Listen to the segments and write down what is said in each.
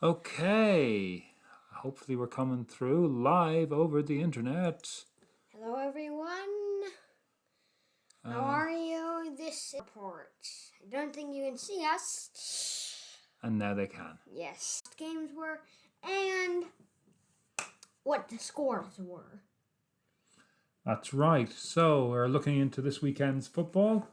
Okay, hopefully we're coming through live over the internet. Hello, everyone. How are you? This report. I don't think you can see us. And now they can. Yes. Games were and what the scores were. That's right. So we're looking into this weekend's football,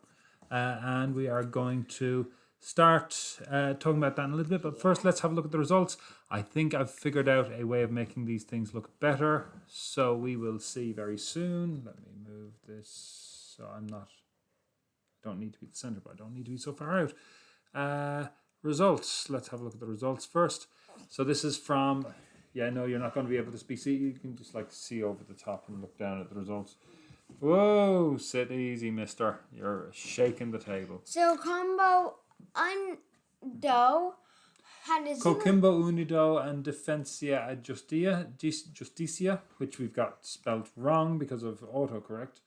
and we are going to start talking about that in a little bit. But first, let's have a look at the results. I think I've figured out a way of making these things look better. So we will see very soon. Let me move this so I don't need to be at the center, but I don't need to be so far out. Results. Let's have a look at the results first. So this is from... Yeah, no, you're not going to be able to see. You can just see over the top and look down at the results. Whoa, sit easy, mister. You're shaking the table. So, Combo Undo had a Coquimbo Unido and Defensa Justicia, which we've got spelt wrong because of autocorrect.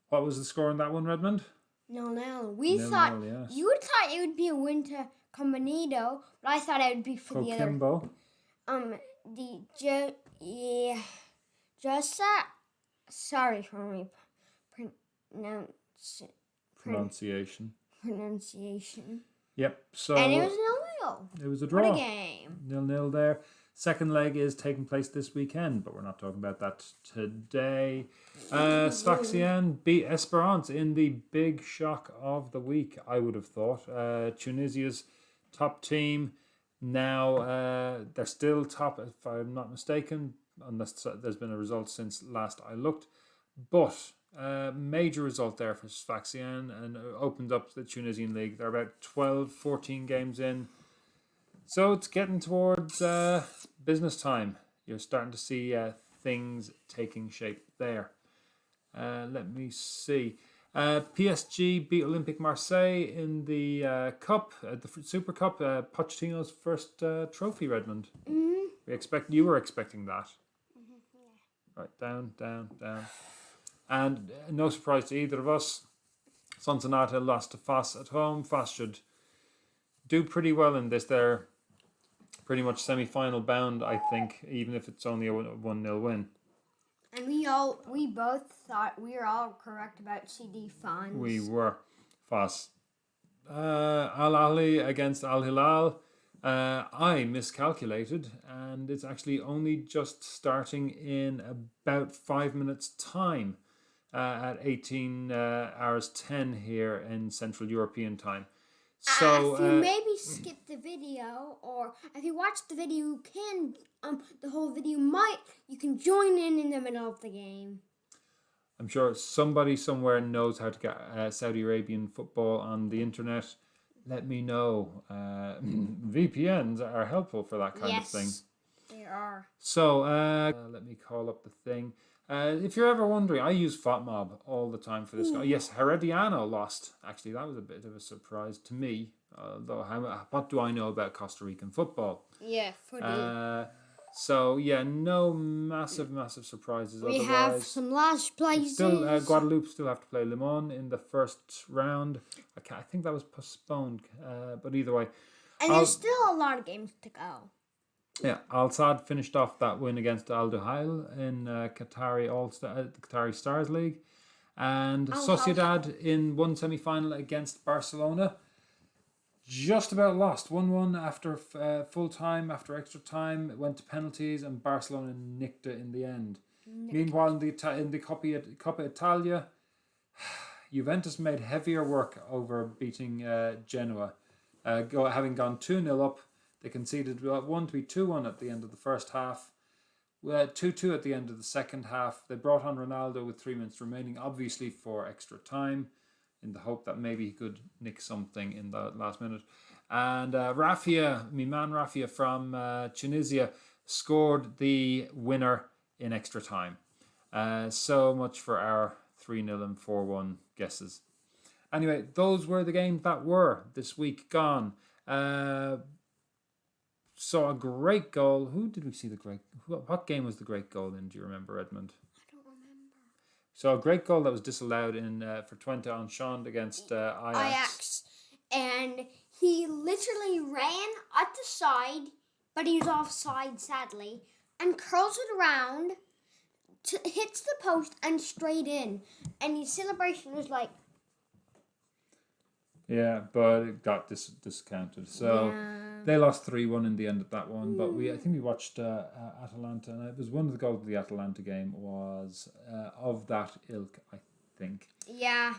What was the score in that one, Redmond? 0-0. We thought yes. you thought it would be a win to Combonido, but I thought it would be for Coquimbo. the other. Sorry for my pronunciation. Yep. So and it was 0-0. It was a draw. What a game. 0-0 there. Second leg is taking place this weekend, but we're not talking about that today. Sfaxien beat Esperance in the big shock of the week, I would have thought. Tunisia's top team. Now, they're still top, if I'm not mistaken, unless there's been a result since last I looked. But major result there for Sfaxien and opened up the Tunisian league. They're about 12, 14 games in. So it's getting towards business time. You're starting to see things taking shape there. Let me see. PSG beat Olympique Marseille in the cup, the Super Cup, Pochettino's first trophy, Redmond. Mm-hmm. You were expecting that. Mm-hmm, yeah. Right, down. And no surprise to either of us. Sonsonate lost to Fas at home. Fas should do pretty well in this. They're pretty much semi-final bound, I think, even if it's only a 1-0 win. And we both thought we were all correct about CD funds. We were. Fas. Al Ahly against Al Hilal. I miscalculated, and it's actually only just starting in about 5 minutes' time at 18 hours 10 here in Central European time. So if you maybe skip the video, or if you watch the video, you can the whole video you can join in the middle of the game. I'm sure somebody somewhere knows how to get Saudi Arabian football on the internet. Let me know. VPNs are helpful for that kind of thing. Yes, they are. So let me call up the thing. If you're ever wondering, I use FOTMob all the time for this. Yes, Herediano lost. Actually, that was a bit of a surprise to me. Although, what do I know about Costa Rican football? Yeah, footy. So, yeah, no massive surprises. We otherwise. have some last places. Still, Guadeloupe still have to play Le Mans in the first round. I think that was postponed, but either way. And there's still a lot of games to go. Yeah, Al Sadd finished off that win against Al Duhail in the Qatari Stars League. And Sociedad in one semi-final against Barcelona. Just about lost. 1-1 after full time, after extra time. It went to penalties and Barcelona nicked it in the end. Meanwhile, in the Coppa Italia, Juventus made heavier work over beating Genoa. Having gone 2-0 up, they conceded 1 to be 2-1 at the end of the first half. 2-2 at the end of the second half. They brought on Ronaldo with 3 minutes remaining, obviously for extra time, in the hope that maybe he could nick something in the last minute. And Rafia from Tunisia scored the winner in extra time. So much for our 3-0 and 4-1 guesses. Anyway, those were the games that were this week gone. Saw a great goal. Who did we see what game was the great goal in? Do you remember, Redmond? I don't remember. So a great goal that was disallowed in for Twente Enchant against Ajax. And he literally ran at the side but he's offside, sadly, and curls it around, hits the post and straight in. And his celebration was like... Yeah, but it got discounted. So they lost 3-1 in the end of that one. But I think we watched Atalanta, and it was one of the goals of the Atalanta game was of that ilk, I think. Yeah.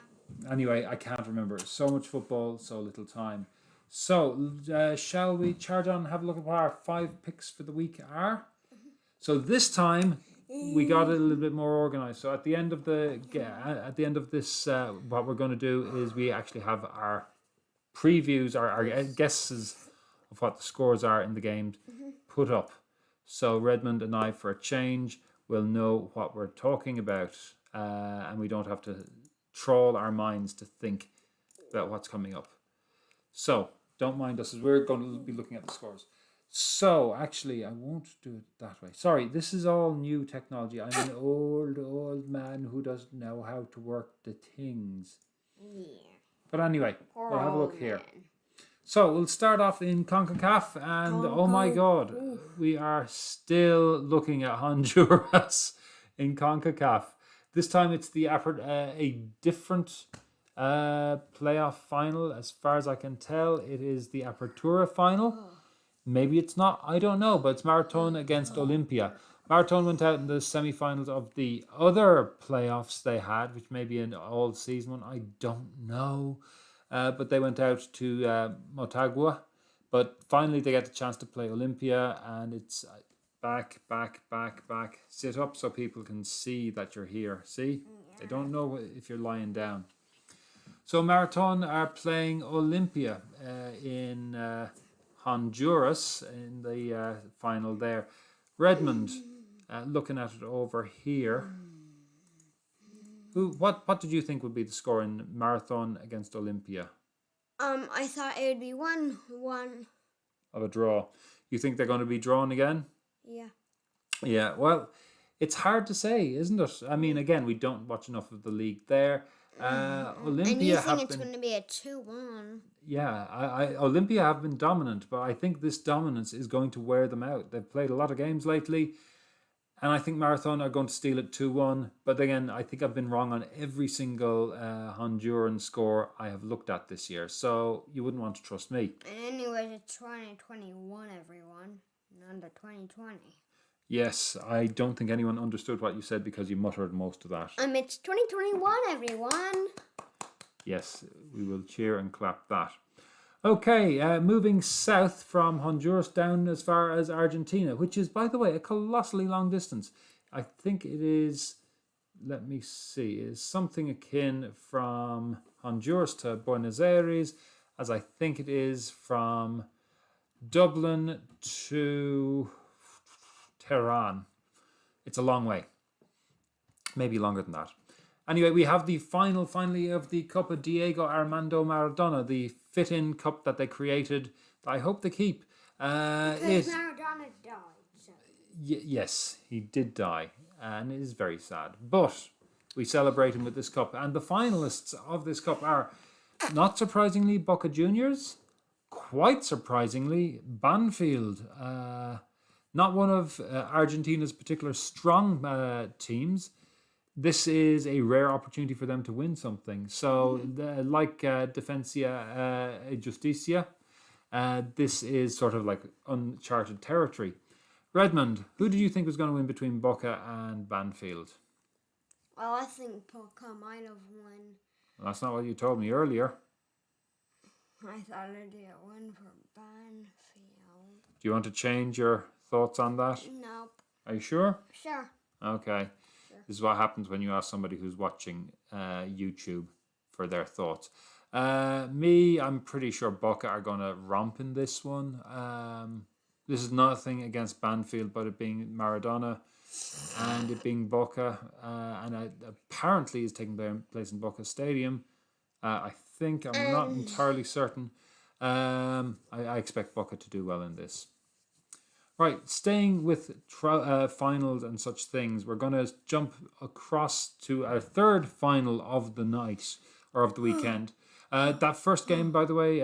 Anyway, I can't remember. So much football, so little time. So shall we charge on and have a look at what our 5 picks for the week are? So this time we got it a little bit more organized. So at the end of this, what we're going to do is we actually have our previews, our guesses of what the scores are in the games put up. So Redmond and I, for a change, will know what we're talking about, and we don't have to trawl our minds to think about what's coming up. So don't mind us, as we're going to be looking at the scores. So, actually, I won't do it that way. Sorry, this is all new technology. I'm an old man who doesn't know how to work the things. Yeah. But anyway, we'll have a look here. So, we'll start off in CONCACAF, and oh my God, we are still looking at Honduras in CONCACAF. This time it's a different playoff final. As far as I can tell, it is the Apertura final. Maybe it's not, I don't know, but it's Marathon against Olimpia. Marathon went out in the semi-finals of the other playoffs they had, which may be an all-season one, I don't know. But they went out to Motagua. But finally they get the chance to play Olimpia, and it's back. Sit up so people can see that you're here. See? They don't know if you're lying down. So Marathon are playing Olimpia in... Honduras in the final there. Redmond, looking at it over here. What did you think would be the score in Marathon against Olimpia? I thought it would be 1-1. Of a draw. You think they're going to be drawn again? Yeah. Yeah, well, it's hard to say, isn't it? I mean, again, we don't watch enough of the league there. Olimpia and you think it's going to be a 2-1? Yeah, Olimpia have been dominant, but I think this dominance is going to wear them out. They've played a lot of games lately, and I think Marathon are going to steal it 2-1. But again, I think I've been wrong on every single Honduran score I have looked at this year, so you wouldn't want to trust me. And anyways, it's 2021, everyone, not the 2020. Yes, I don't think anyone understood what you said because you muttered most of that. It's 2021, everyone. Yes, we will cheer and clap that. Okay, moving south from Honduras down as far as Argentina, which is, by the way, a colossally long distance. I think it is, let me see, is something akin from Honduras to Buenos Aires, as I think it is from Dublin to Tehran. It's a long way. Maybe longer than that. Anyway, we have the finally of the Cup of Diego Armando Maradona, the fit-in cup that they created. I hope they keep. Because Maradona died. So. Yes, he did die, and it is very sad. But we celebrate him with this cup. And the finalists of this cup are, not surprisingly, Boca Juniors. Quite surprisingly, Banfield. Not one of Argentina's particular strong teams. This is a rare opportunity for them to win something. So, like Defensa Justicia, this is sort of like uncharted territory. Redmond, who did you think was going to win between Boca and Banfield? Well, I think Boca might have won. Well, that's not what you told me earlier. I thought it'd win for Banfield. Do you want to change your thoughts on that? Nope. Are you sure? Sure. Okay. Sure. This is what happens when you ask somebody who's watching YouTube for their thoughts. I'm pretty sure Boca are going to romp in this one. This is nothing against Banfield, but it being Maradona and it being Boca, and apparently is taking place in Boca Stadium. I think, I'm not entirely certain. I expect Boca to do well in this. Right, staying with finals and such things, we're going to jump across to our third final of the night, or of the weekend. That first game, by the way,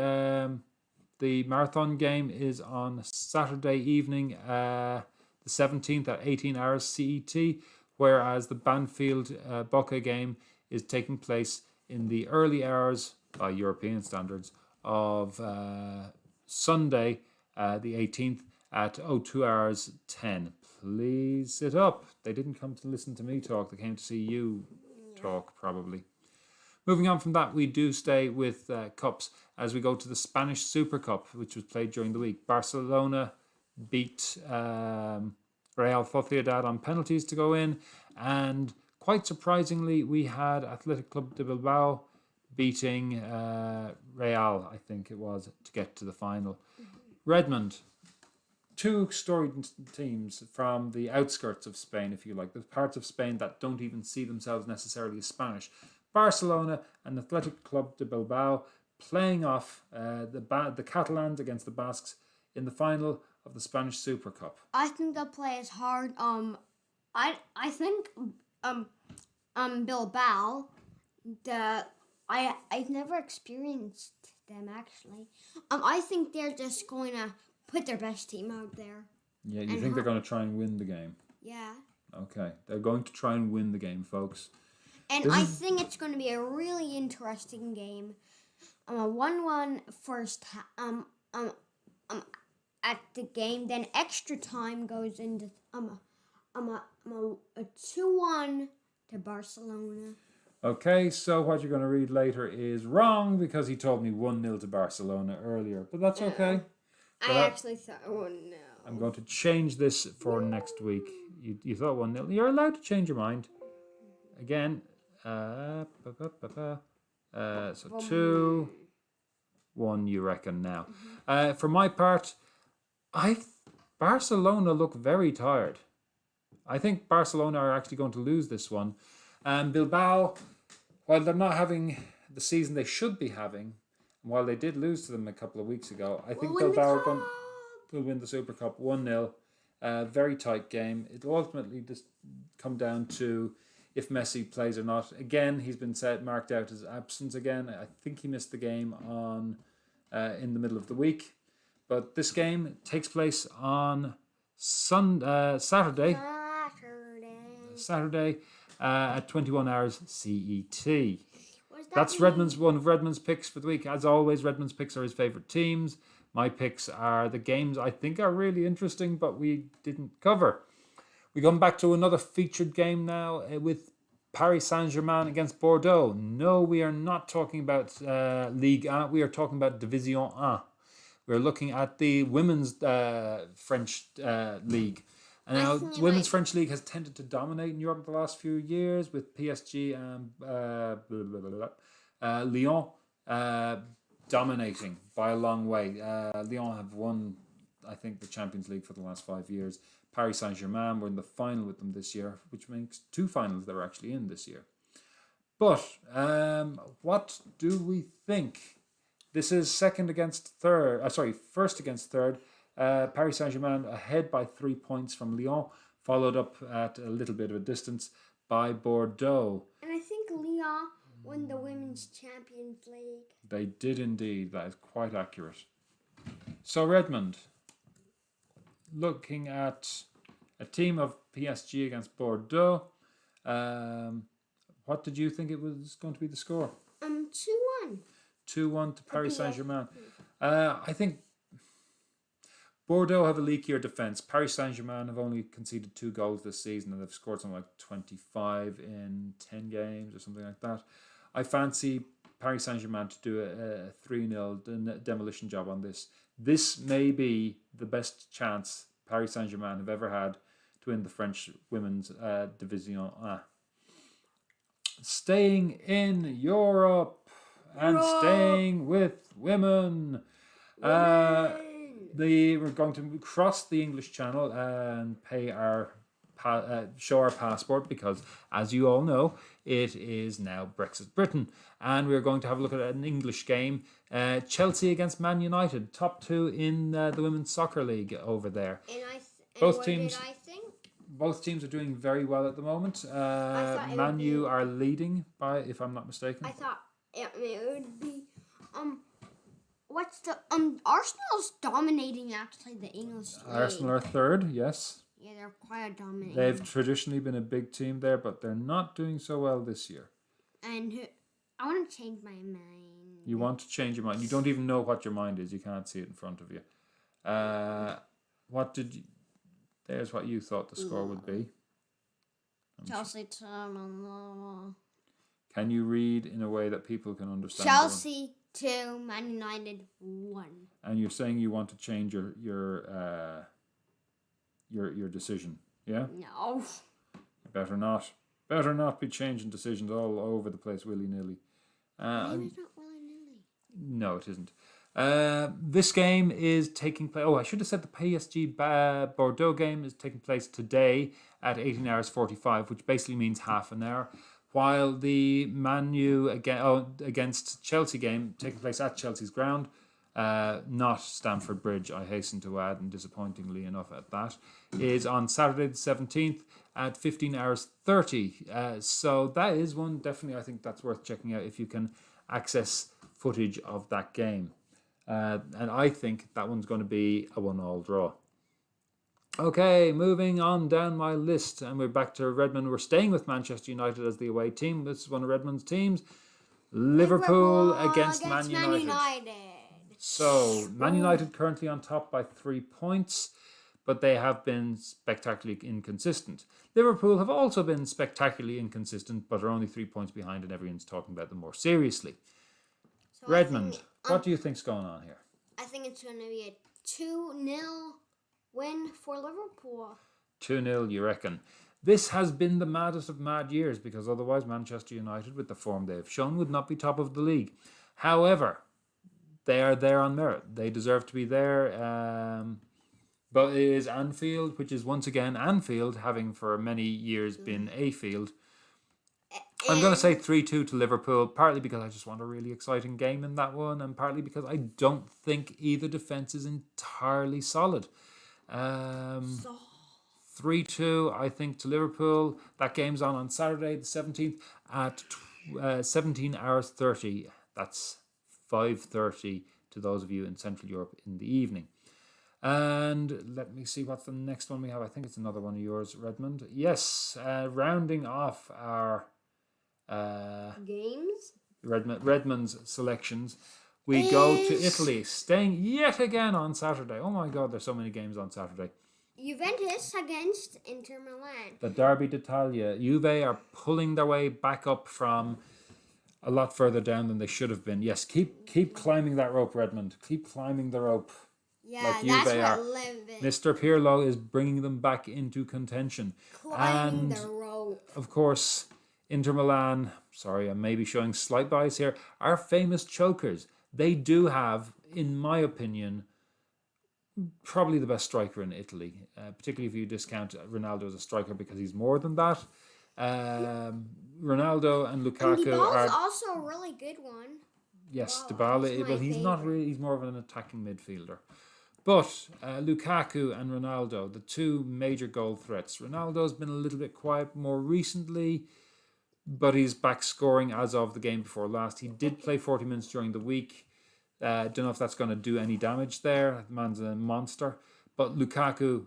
The marathon game is on Saturday evening, the 17th at 18 hours CET, whereas the Banfield Boca game is taking place in the early hours, by European standards, of Sunday, the 18th at 02 hours 10. Please sit up. They didn't come to listen to me talk. They came to see you talk, probably. Moving on from that, we do stay with cups as we go to the Spanish Super Cup, which was played during the week. Barcelona beat Real Sociedad on penalties to go in, and quite surprisingly, we had Athletic Club de Bilbao beating Real, I think it was, to get to the final. Redmond, two storied teams from the outskirts of Spain, if you like, the parts of Spain that don't even see themselves necessarily as Spanish. Barcelona and Athletic Club de Bilbao playing off the Catalans against the Basques in the final of the Spanish Super Cup. I think they'll play as hard. I think Bilbao. I've never experienced them actually. I think they're just going to put their best team out there. Yeah, you think they're going to try and win the game? Yeah. Okay, they're going to try and win the game, folks. And I think it's going to be a really interesting game. A 1-1 first at the game, then extra time goes into a 2-1 to Barcelona. Okay, so what you're going to read later is wrong because he told me 1-0 to Barcelona earlier, but that's okay. I actually thought 1-0. I'm going to change this for next week. You thought 1-0. You're allowed to change your mind. Again, so 2-1 you reckon now. For my part, Barcelona look very tired. I think Barcelona are actually going to lose this one. Bilbao, while they're not having the season they should be having, and while they did lose to them a couple of weeks ago, I think Bilbao will win the Super Cup 1-0. Very tight game. It'll ultimately just come down to if Messi plays or not. Again, he's been marked out as absence again. I think he missed the game on in the middle of the week. But this game takes place on Saturday at 21 hours CET. That's Redmond's one of Redmond's picks for the week. As always, Redmond's picks are his favourite teams. My picks are the games I think are really interesting, but we didn't cover. We come back to another featured game now with Paris Saint-Germain against Bordeaux. No, we are not talking about Ligue 1. We are talking about Division 1. We're looking at the women's French league. And now, women's French league has tended to dominate in Europe the last few years with PSG and Lyon dominating by a long way. Lyon have won, I think, the Champions League for the last 5 years. Paris Saint-Germain were in the final with them this year, which makes 2 finals they're actually in this year. But what do we think? This is first against third. Paris Saint-Germain ahead by 3 points from Lyon, followed up at a little bit of a distance by Bordeaux. And I think Lyon won the Women's Champions League. They did indeed. That is quite accurate. So Redmond, looking at a team of PSG against Bordeaux, what did you think it was going to be the score? 2-1. 2-1 to Paris Saint-Germain. I think Bordeaux have a leakier defence. Paris Saint-Germain have only conceded 2 goals this season and they've scored something like 25 in 10 games or something like that. I fancy Paris Saint-Germain to do a 3-0 demolition job on this. This may be the best chance Paris Saint-Germain have ever had to win the French women's Division 1. Staying in Europe and staying with women. We're going to cross the English Channel and pay show our passport because, as you all know, it is now Brexit Britain. And we're going to have a look at an English game. Chelsea against Man United, top 2 in the Women's Soccer League over there. Both teams are doing very well at the moment. Man U are leading by, if I'm not mistaken. I thought it would be what's the Arsenal's dominating actually the English league. Arsenal are third, yes. Yeah, they're quite dominating. They've traditionally been a big team there, but they're not doing so well this year. And I want to change my mind. You want to change your mind. You don't even know what your mind is. You can't see it in front of you. There's what you thought the score would be. Chelsea 2. Can you read in a way that people can understand? Chelsea 2, Man United 1. And you're saying you want to change your decision, yeah? No. Better not. Better not be changing decisions all over the place willy-nilly. It's not willy-nilly. No, it isn't. This game is taking place... Oh, I should have said the PSG Bordeaux game is taking place today at 18 hours 45, which basically means half an hour, while the Man U against Chelsea game taking place at Chelsea's ground, not Stamford Bridge, I hasten to add, and disappointingly enough at that, is on Saturday the 17th at 15 hours 30. So that is one, definitely, I think that's worth checking out if you can access footage of that game. And I think that one's going to be a 1-1 draw. Okay, moving on down my list, and we're back to Redmond. We're staying with Manchester United as the away team. This is one of Redmond's teams. Liverpool against Man United. So, Man United currently on top by 3 points, but they have been spectacularly inconsistent. Liverpool have also been spectacularly inconsistent, but are only 3 points behind, and everyone's talking about them more seriously. So Redmond, what do you think's going on here? I think it's going to be a 2-0 win for Liverpool. 2-0, you reckon? This has been the maddest of mad years, because otherwise Manchester United, with the form they've shown, would not be top of the league. However, they are there on merit. They deserve to be there. But it is Anfield, which is once again Anfield, having for many years been a field. I'm going to say 3-2 to Liverpool, partly because I just want a really exciting game in that one, and partly because I don't think either defence is entirely solid. 3-2, I think, to Liverpool. That game's on Saturday, the 17th, at 17 hours 30. That's 5:30 to those of you in Central Europe in the evening. And let me see what's the next one we have. I think it's another one of yours, Redmond. Yes, rounding off our games. Redmond's selections. We go to Italy, staying yet again on Saturday. Oh my God, there's so many games on Saturday. Juventus against Inter Milan. The Derby d'Italia. Juve are pulling their way back up from a lot further down than they should have been. Yes, keep climbing that rope, Redmond. Keep climbing the rope. Yeah, like that's Juve what are. living. Mr. Pirlo is bringing them back into contention. Climbing the rope. Of course, Inter Milan, sorry, I may be showing slight bias here, are famous chokers. They do have, in my opinion, probably the best striker in Italy, particularly if you discount Ronaldo as a striker, because he's more than that. Ronaldo and Lukaku and are also a really good one. Yes, wow, Dybala, but he's not really, he's more of an attacking midfielder. But Lukaku and Ronaldo, the two major goal threats. Ronaldo's been a little bit quiet more recently, but he's back scoring as of the game before last. He did play 40 minutes during the week. Don't know if that's going to do any damage there. The man's a monster. But Lukaku,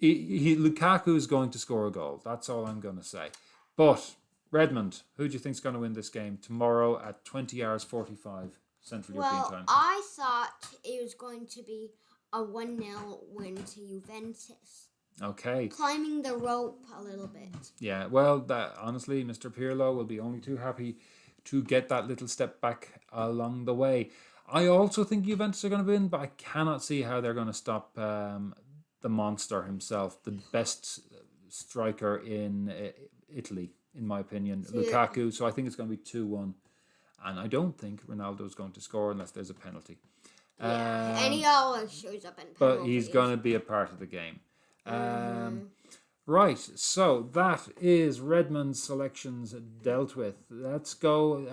Lukaku is going to score a goal. That's all I'm going to say. But Redmond, who do you think is going to win this game tomorrow at 20 hours 45 Central European time? I thought it was going to be a 1-0 win to Juventus. Okay. Climbing the rope a little bit. Yeah, well, honestly, Mr. Pirlo will be only too happy to get that little step back along the way. I also think Juventus are going to win, but I cannot see how they're going to stop the monster himself, the best striker in Italy, in my opinion, Lukaku. So I think it's going to be 2-1. And I don't think Ronaldo is going to score unless there's a penalty. Yeah, and he always shows up in penalties. But he's going to be a part of the game. Right, so that is Redmond's selections dealt with. Let's go